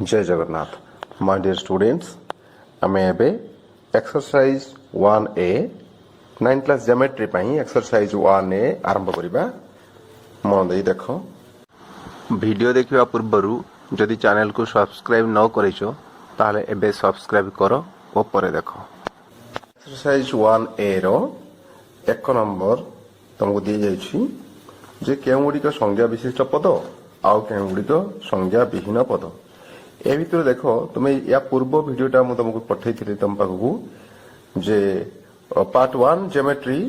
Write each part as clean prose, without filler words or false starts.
जय Jagannath my dear students आम एबे एक्सरसाइज 1A 9 क्लास ज्योमेट्री पई एक्सरसाइज 1A आरंभ करिबा मन देई देखो वीडियो देखिबा पूर्वरु जदि चैनल को सब्सक्राइब न करिसो ताले एबे सब्सक्राइब करो ओ परे देखो एक्सरसाइज 1A रो एक नंबर तुमको दी जाइछि जे केउ गुडी संज्ञा विशिष्ट पद आउ केउ गुडी संज्ञा विहीन पद ए भितर देख तुम या पूर्व भिडटा मुझे तुमको पठे तुम पाखक जे पार्ट 1 ज्योमेट्री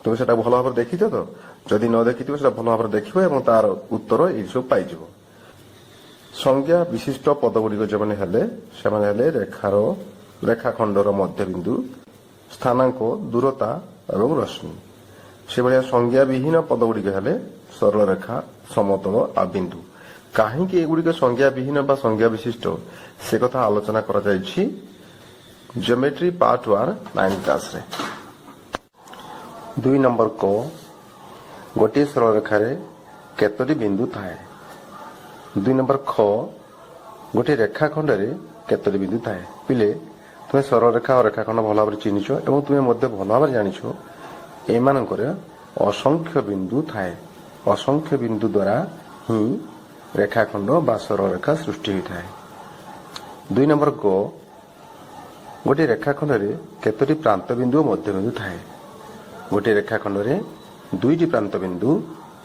तुम से भल भाव देखी तो जदि न देखी भल भाव देख तार उत्तर ये सब पाई संज्ञा विशिष्ट पद गुड़िक जो मैंने रेखार रेखाखंडर मध्यबिंदु स्थानांक दूरता और रश्मि से भाया संज्ञा विहीन पद गुड़िक सरल रेखा समतल आ बिंदु कहीं एगुड़िक संज्ञा विहीन बा संज्ञा विशिष्ट से कथा आलोचना करा जायछि ज्योमेट्री पार्ट 1 9 क्लास रे 2 नंबर को गोटे सरल रेखा रे केतोटी बिंदु थाए 2 नंबर ख गोटे रेखाखंड रे केतोटी बिंदु थाए पिले तुम सरल रेखा और रेखाखंड भल भाव चिन्हिछ एवं तुम मध्य भल भाव जानिछ ए मानकर असंख्य बिंदु थाए असंख्य बिंदु द्वारा ही रेखाखंड बा सरल रेखा सृष्टि होता है 2 नंबर को गोटे रेखाखंड रे केतोटी प्रांत बिंदु मध्य बिंदु थाए गोटे रेखाखंड रे दुईटी प्रांत बिंदु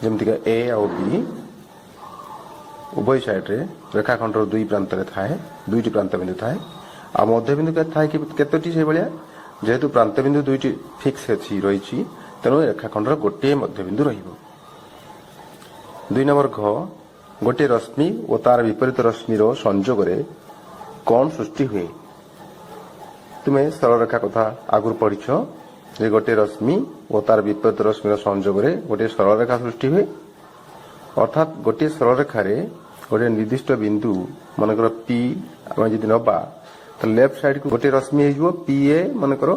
जेमति का ए और बी उभय साइड रे रेखाखंड रो दुई प्रांत रे थाए दुईटी प्रांत बिंदु थाए आ मध्य बिंदु के थाए कि केतोटी से भलिया जेहेतु प्रांत बिंदु दुईटी फिक्स अछि रहिछि तेनो रेखाखंड रो गोटे मध्य बिंदु रहिबो 2 नंबर घ गोटे रश्मि और तार विपरीत रश्मि संजोग कौन सृष्टि हुए तुम्हें सरल रेखा कथा आगुर पढ़ीछ जे गोटे रश्मि और तार विपरीत रश्मि संजोग गोटे सरल रेखा सृष्टि हुए अर्थात गोटे सरल रेखा गोटे निर्दिष्ट बिंदु मनकर पी आम जदि नबा तो लेफ्ट साइड को गोटे रश्मि हो पी ए मनकर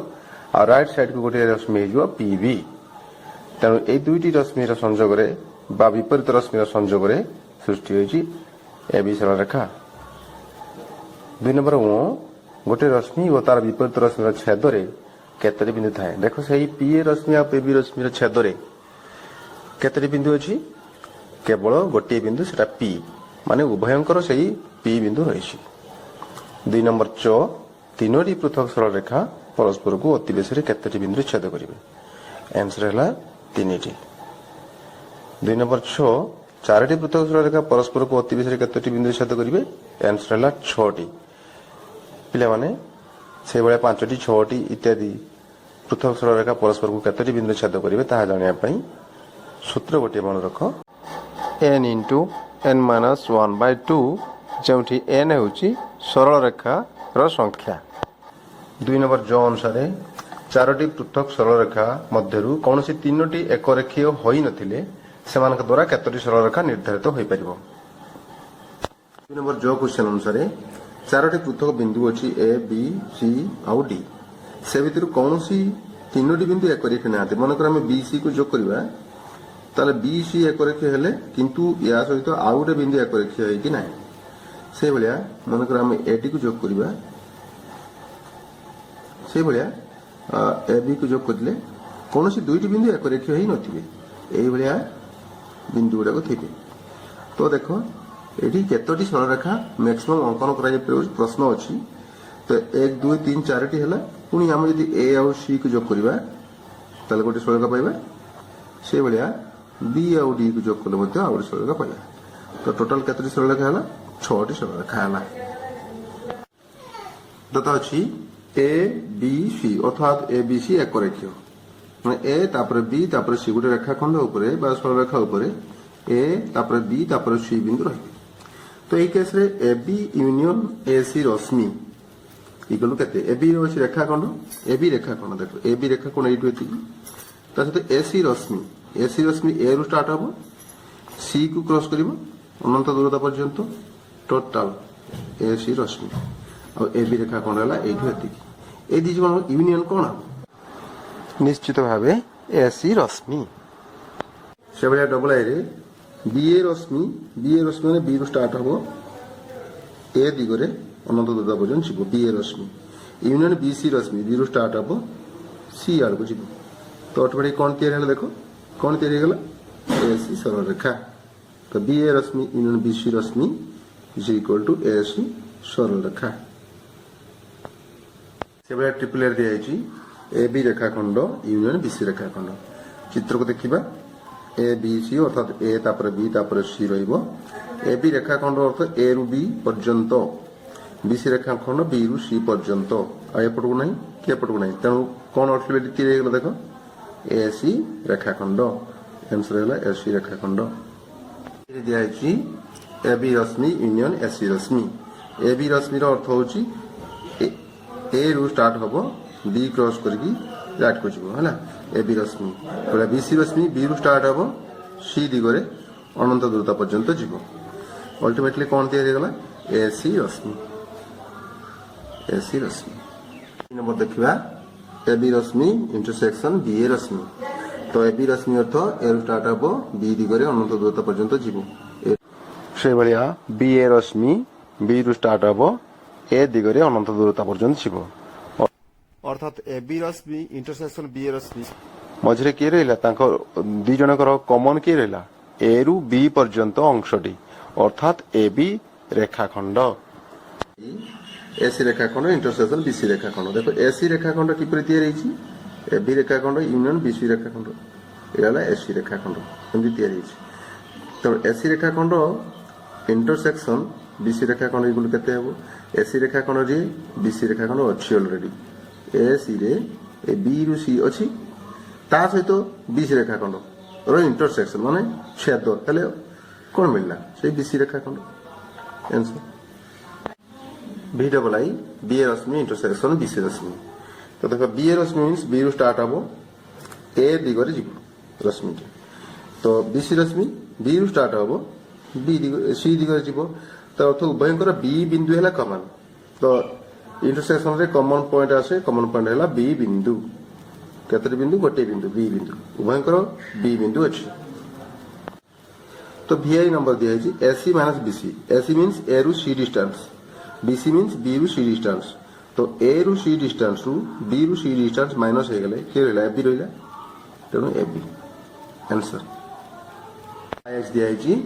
आ राइट साइड को गोटे रश्मि हो पी बी तेणु ए दुईटी रश्मि संजोग बा विपरीत रश्मि संजोग सृष्टि होइछि ए बी सरल रेखा 2 नंबर गोटे रश्मि और तार विपरीत रश्मि छेद केतरी बिंदु थाए देखो सही पी ए रश्मि आ पी बी रश्मि छेद केतरी बिंदु अछि केवल गोटे बिंदु सेटा पी माने उभयंकर सही पी बिंदु रहिछि 2 नंबर च तीनोटी पृथक सरल रेखा परस्पर को अतिबेश केतरी बिंदु छेद करिवे आंसर हला 3टी 2 नंबर 6 चारोटी पृथक सरल रेखा परस्पर को अतिबेश केतोटी बिंदु छेद करिवे आंसर हला 6टी पिला माने से बळे 5टी 6टी इत्यादि पृथक सरल रेखा परस्पर को केतोटी बिंदु छेद करिवे ताहा जानिया पई सूत्र गोटे मन रखो n * n - 1/2 जेउठी n हेउची सरल रेखा रो संख्या 2 नंबर जो अनुसार चारोटी पृथक सरल रेखा मध्यरु कोनोसी तीनोटी एक रेखीय होई नथिले सेमानक द्वारा केतोटी सरल रेखा निर्धारित होई परिबो 2 नंबर जो क्वेश्चन अनुसार चारोटी पृथक बिंदु अछि ए बी सी आउ डी से भितर कोनोसी तीनोटी बिंदु एक रेखीय नाते मनकर हम बी सी को जोग करबा ताले बी सी एक रेखीय हेले किंतु या सहित आउ रे बिंदु एक रेखीय है कि नाही से भलिया मनकर हम ए डी को जोग करबा से भलिया ए बी को जोग करले कोनोसी दुईटी बिंदु एक रेखीय ही नथिबे एई भलिया बिंदु गुड़ाक थे तो देख ये केतोटी सरल रेखा मैक्सिमम अंकन कर प्रश्न अच्छी तो 1 2 3 4 है पुणी आम जब ए आउ सी को जोग करवा ताले गोटे सरल रेखा पाइबा से भाया बी आउ डी को जोग कले आउ गोटे सरल रेखा पाइबा तो टोटाल केतोटी सरल रेखा है 6टी सरल रेखा है दता अच्छी ए बी सी अर्थात ए बी सी एक रेखीय ए तापर बी तापर सी गोटे रेखाखंड उपरे बा सरल रेखा उपरे ए तापर बी तापर सी बिंदु रही तो এই केस रे A B union A C रश्मि इक्वल केते ए बी होछि रेखाखंड ए बी रेखाखंड देखो ए बी रेखाखंड एटु एति ता सहित ए सी रश्मि ए रु स्टार्ट हबो सी को क्रॉस करिवो अनंत दूरता पर्यंत टोटल ए सी रश्मि और ए बी रेखाखंड हला एटु एति ए दी जण यूनियन कोन निश्चित भावे ए सी रश्मि से भलिया डबल आई रे बी ए रश्मि माने बी रु स्टार्ट हबो ए दिगरे अनंत दूरता पर्यंत जीव बी ए रश्मि यूनियन बी सी रश्मि बी रु स्टार्ट हम सी आड़ को जीव तो ऑटोमेटिक कौन तैयारी है देखो कौन तैयारी गला ए सी सरल रेखा तो बी ए रश्मि यूनियन बी सी रश्मि is equal to A C सरल रेखा से भाई ट्रिपल ए दिया ए बी रेखाखंड यूनियन बी सी रेखाखंड चित्र को देखिबा ए बी सी अर्थात ए तापर बी तापर सी रहिबो ए बी रेखाखंड अर्थ ए रु बी पर्यंत बी सी रेखाखंड बी रु सी पर्यंत आ एपटको नहीं के एपटको नहीं तेणु कौन ऑटोमेटिक तीर हेगला देखो ए सी रेखाखंड आंसर हैला ए सी रेखाखंड दिया ए बी रश्मि यूनियन ए सी रश्मि ए बी रश्मि रो अर्थ होची ए रु स्टार्ट हबो बी क्रॉस करके राइट को जीवो हैला ए बी रश्मि तो बी सी रश्मि बी रु स्टार्ट हबो सी दिगरे अनंत दूरता पर्यंत जीवो अल्टीमेटली कौन तैयारी गला ए सी रश्मि नंबर देखिबा ए बी रश्मि इंटरसेक्शन बी ए रश्मि तो ए बी रश्मि अर्थ ए रु स्टार्ट हबो बी दिगरे अनंत दूरता पर्यंत जीवो से भलिया बी ए रश्मि बी रु स्टार्ट हबो ए दिगरे अनंत दूरता पर्यंत जीवो अर्थात ए बी रश्मि इंटरसेक्शन बी ए रश्मि मझरे किए रहिला तांको दि जनकर कॉमन किए रहिला ए रु बी पर्यंत अंशटी अर्थात ए बी रेखाखंड ए सी रेखाखंड इंटरसेक्शन बी सी रेखाखंड देखो ए सी रेखाखंड किपरि तैयारी हिची ए बी रेखाखंड यूनियन बी सी रेखाखंड एला ए सी रेखाखंड एमि तैयारी हिची तो ए सी रेखाखंड इंटरसेक्शन बी सी रेखाखंड इगुल केते हेबो ए सी रेखाखंड रे बी सी रेखाखंड अछि ऑलरेडी ए सी रे ए बी रु सी अछि ता सहित बी सी रेखाखंड रो इंटरसेक्शन माने छेद हेले कोन मिलला से बी सी रेखाखंड answer B double I B A रश्मि इंटरसेक्शन बी सी रश्मि तो देखो बी ए रश्मि मींस बी रु स्टार्ट हबो ए दिगरे जीव रश्मि तो बी सी रश्मि बी रु स्टार्ट हबो बी दिगरे सी दिगरे जीव तो अर्थ उभयंकर बी बिंदु हैला कॉमन तो इंटरसेक्शन रे कॉमन पॉइंट आसे कॉमन पॉइंट हैला बी बिंदु केतरी बिंदु गोटे बिंदु बी बिंदु उभयंकर बी बिंदु अछि तो VI नंबर दिया है AC minus BC AC means A रु C distance BC means B रु C डिस्टेंस तो A रु C डिस्टेंस रु B रु C डिस्टेंस माइनस हे गेले के रहला AB रहला तेनु AB आंसर IX दिया है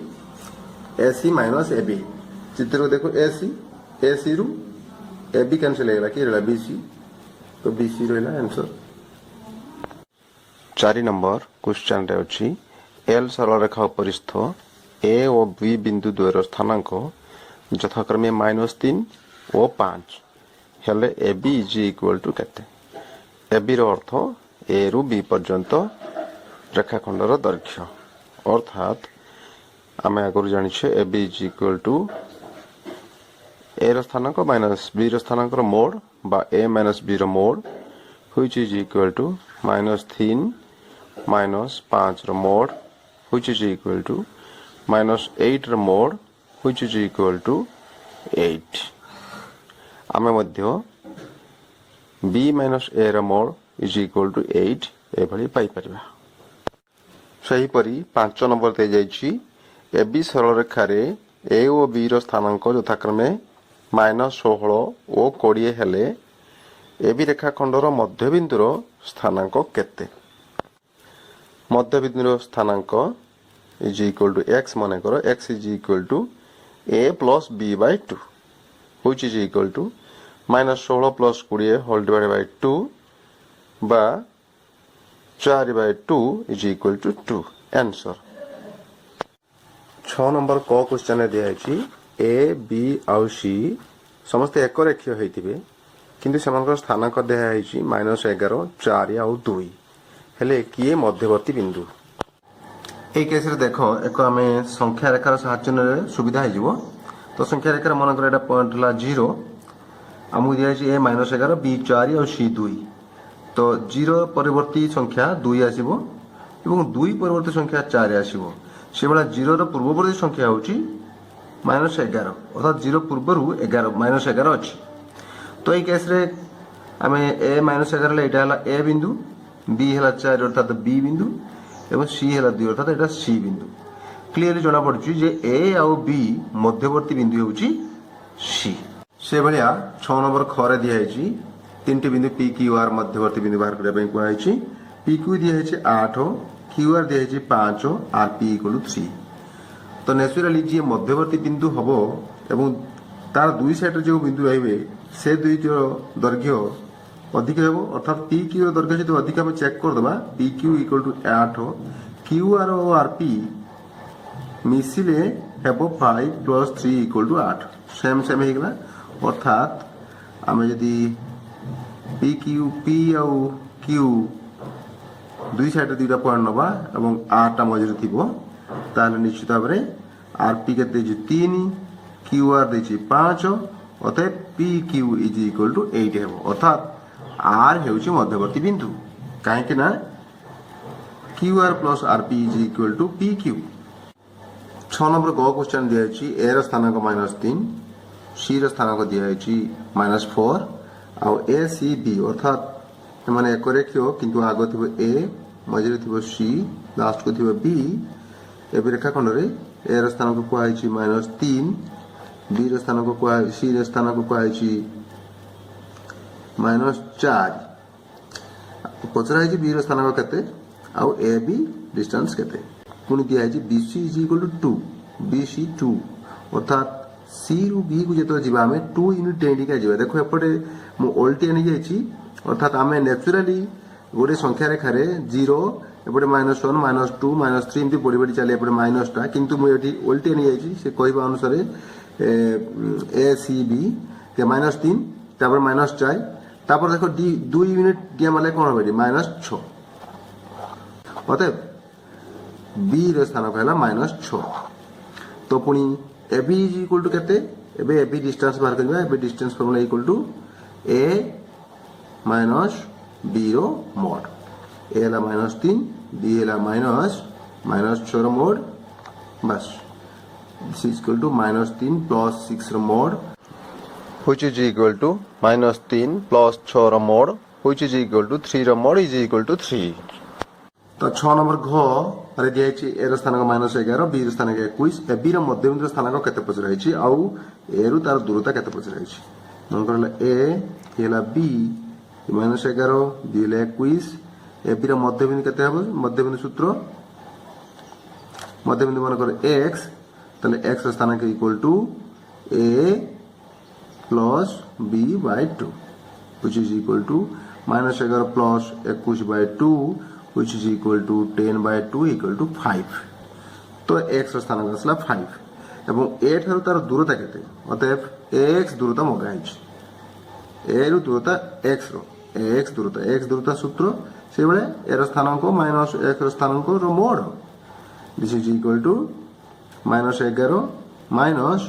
AC माइनस AB चित्र को देखो AC रु AB कैंसिल हे गेला के रहला BC तो BC रहला आंसर 4 नंबर क्वेश्चन रे अछि L सरल रेखा उपरिस्थ A और B बिंदु द्वयर स्थानांक यथाक्रमे -3 और 5 हेले AB इज इक्वल टू केते AB रो अर्थ A रु B पर्यंत रेखाखंडर दैर्घ्य अर्थात आमे आगुर जानि छे AB is equal to A रो स्थानांक माइनस B रो स्थानांक रो मोड बा A माइनस B रो mod which is equal to -3 -5 रो mod which is equal to -8 ର mod which is equal to 8 आमे मध्य b minus a ର mod is equal to 8 एभली पाई परिबा सही परी 5 नंबर दे जाईची AB सरल रेखा रे A और B रो स्थानांक यथाक्रमे -16 और 20 हेले AB रेखाखंडर मध्यबिंदुर स्थानांक केते मध्यबिंदुर स्थानांक इज इक्वल टू x माने करो x is equal to a plus b by 2 which is equal to -16 plus 20 whole divide by 2 बा 4 by 2 is equal to 2 answer 6 number को क्वेश्चन दिया है a b और c समस्त एक रेखीय होइतिबे किंतु समानकर स्थानांक दिया है -11 4 और 2 हेले किए मध्यवर्ती बिंदु ए केस रे देखो एक आमे संख्या रेखार सहायता ने सुविधा है जीवो तो संख्या रेखार मन कर एटा पॉइंट ला 0 हमु दिया है a -11 b 4 और c 2 तो 0 परिवर्ती संख्या 2 आसीबो एवं 2 परिवर्ती संख्या 4 आसीबो सेबला 0 रो पूर्ववर्ती संख्या होची -11 अर्थात 0 पूर्वरु 11 -11 अछि तो ए केस रे आमे a -11 ले एटा हला a बिंदु B हला 4 अर्थात B बिंदु एवं C हला 2 अर्थात एटा C बिंदु क्लियरली जना पड़छि जे A और B मध्यवर्ती बिंदु होउछि सी से भाया 6 नंबर खरे दिखाई 3टी बिंदु पी क्यू आर मध्यवर्ती बिंदु बाहर करने कहुई पी क्यू दिखाई 8 क्यू आर दिखाई 5 आर पी इक्वल 3 तो नेचुराली जी मध्यवर्ती बिंदु हम एवं तार दुई साइड जो बिंदु रही से दुई दैर्घ्य अधिक हे अर्थात पी क्यू दैर्घ्य जो अधिक आम चेक करदे P Q equal to 8 Q R और आर पी मिसिले हेब 5 plus 3 equal to 8 same same होगा अर्थात आम जदि पी क्यू पी आउ क्यू दुई साइड दुईटा पॉइंट नवा और 8टा मझे थी निश्चित भाव में आर पी के 3 क्यू आर दे 5 अतएव P Q is equal to 8 हे अर्थात आर हेउची मध्यवर्ती बिंदु कहीं ना Q R plus R P is equal to P Q 6 number ग क्वेश्चन दिखाई ए स्थानांक -3 सी स्थानांक दिखाई -4 आउ ए सी बी अर्थात मैंने एक रेखीय किंतु आग थी ए मझे थी सी लास्ट को थी बी ए रेखाखंड में ए स्थानांक कहुई -3 बी स्थानांक सी स्थानांक कहुई -4 पचरा बी स्थानांक केते आउ ए बी डिस्टेंस केते पुणी दिखाई B C is equal to 2 B C 2 अर्थात सी रु बी को जो जीवा आम 2 यूनिट टेणिका जा देखो एपटे मु ओल्टी आनी जाइए अर्थात आम नेचुराली गोटे संख्या रेखार 0 एपटे -1 -2 -3 एमती बढ़ी बढ़ी चले एपटे माइनसटा किंतु मुझे ओल्टी आनी जाइए से कहवा अनुसार ए सी बी -3 तापर -4 तापर देखो डी 2 यूनिट दिया माले कौन होबे -6 अतएव बी रे स्थान कहला -6 तो पुणी A B is equal to केते एबे ए बी डिस्टेंस बाहर करबा एबे distance formula equal to A minus B रो मोड ए हला -3 बी हला -6 रो मोड बस this is equal to -3 plus 6 रो mod which is equal to -3 plus 6 रो mod which is equal to 3 रो मोड is equal to 3 तो 6 number घ रे दियाची ए रो स्थानांक -11 बी रो स्थानांक 21 ए बी रो मध्यबिंदु स्थानांक केते पचराइची आउ ए रो तार दूरता केते पचराइची मन करला ए हेला बी -11 बी हेला 21 ए बी रो मध्यबिंदु केते हबो मध्यबिंदु सूत्र मध्यबिंदु मन कर x तले x रो स्थानांक equal to a plus B by 2 which is equal to -11 plus 21 by 2 which is equal to 10 by 2 equal to 5 तो x स्थान आसला 5 एवं a ठार तार दूरता केते अतएव x दूरता मगा हिच a रु दूरता x रो x दूरता सूत्र से बेले a रो स्थानांक माइनस x रो स्थानांक रो mod this is equal to -11 minus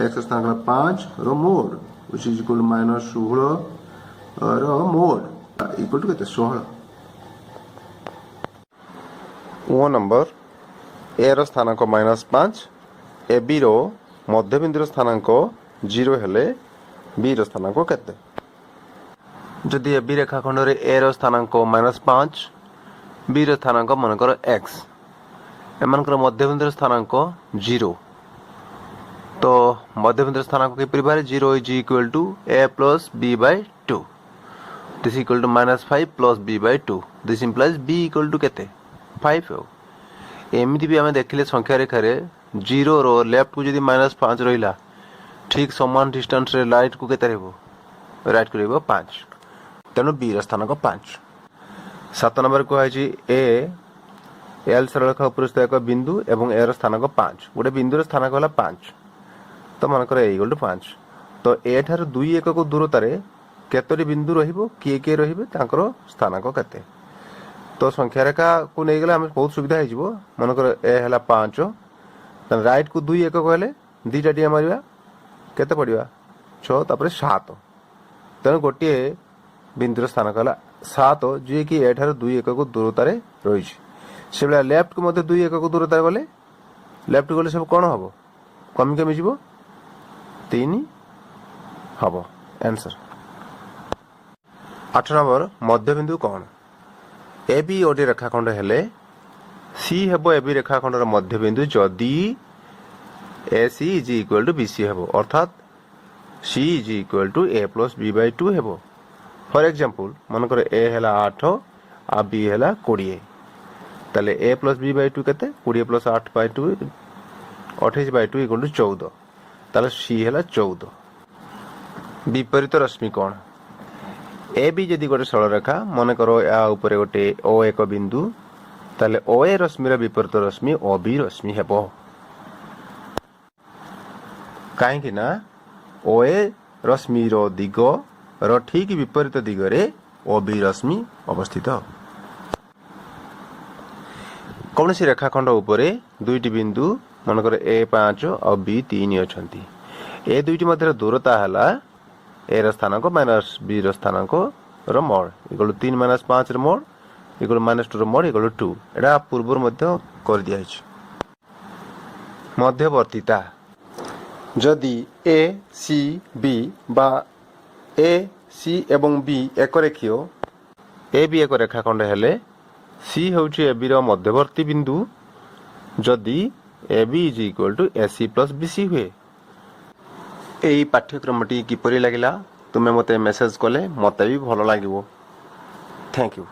x स्थानांक 5 रो mod which is equal to -16 रो मोड इक्वल टू केते 16 वो number A row स्थानांक -5 A B रो मध्यबिंदु स्थानांक 0 हेले बी रो स्थानांक केते जदि ए बी रेखाखंड रे ए रो स्थानांक -5 बी रो स्थानांक मनकर x एमानकर मध्यबिंदु स्थानांक 0 तो मध्यबिंदु स्थानांक के परिवार 0 is equal to a plus b by 2 this equal to -5 plus b by 2 this implies b equal to केते 5 हो एमती भी आम देखिले संख्या रेखा 0 रो लेफ्ट को जदि -5 रहिला ठीक समान डिस्टेंस रे राइट को केते रहबो राइट को रहबो 5 तेनो बी रा स्थानांक 5 7 नंबर को है ए एल सरलरेखा ऊपर स्थित एक बिंदु एवं ए रा स्थानांक 5 गोटे बिंदु रा स्थानांक होला 5 तो मन कर ए इक्वल टू 5 तो ए ठार 2 एकक दूरता रे केतरी बिंदु रहिबो के रहिबे तांकर स्थानांक केते तो संख्या रेखा को नहीं गले हमें बहुत सुविधा हो मनकर ए है 5 राइट को 2 एकक हेले दीटा टी मारिबा केते पड़िबा 6 तापर 7 तेणु गोटे बिंदुर स्थान कहला 7 जी कि ए ठार 2 एकक दूरता रे रही से बेला लेफ्ट को मध्य 2 एकक दूरता गले लेफ्ट गले सब कौन हम कमी कमी जीव 3 हम आंसर 8 नंबर मध्यबिंदु कौन ए बी ओडी रेखाखंड हेले सी हेबो ए बी रेखाखंडर मध्यबिंदु जदि A C is equal to B C हेबो अर्थात C is equal to A plus B by 2 हेबो फॉर एग्जांपल मनकर ए हैला 8 आ बी हैला 20 ताले ए प्लस बी बाय 2 केते 20 plus 8 by 2 28 by 2 equal to 14 ताले सी हैला 14 विपरीत रश्मि कोण ए बी जदि गोटे सरल रेखा मन करो या ऊपर गोटे ओ एक बिंदु ताले ओ ए रश्मि विपरीत रश्मि ओ बी रश्मि हेबो काहे कि ना ओ ए रश्मि रो दिग रो ठीक विपरीत दिग रे ओ बी रश्मि अवस्थित कौन सी रेखाखंड उपरे दुईटी बिंदु मनकर ए 5 और बी 3 अछंती ए दुईटी मध्य दूरता हला ए रो स्थानांक माइनस बी रो स्थानांक रो मोड इक्वल 3 माइनस 5 रो मोड इक्वल माइनस 2 रो मोड इक्वल 2 एडा पूर्व मध्य कर दिया है मध्यवर्तीता जदि ए सी बी बा ए सी एवं बी एक रेखीय ए बी एक रेखाखंड हेले सी होउची ए बी रो मध्यवर्ती बिंदु जदि A B is equal to A C plus B C हुए एई पाठ्यक्रमटी किपरि लागिला तुमे मते मेसेज कले मते भी भलो लागिवो थैंक यू।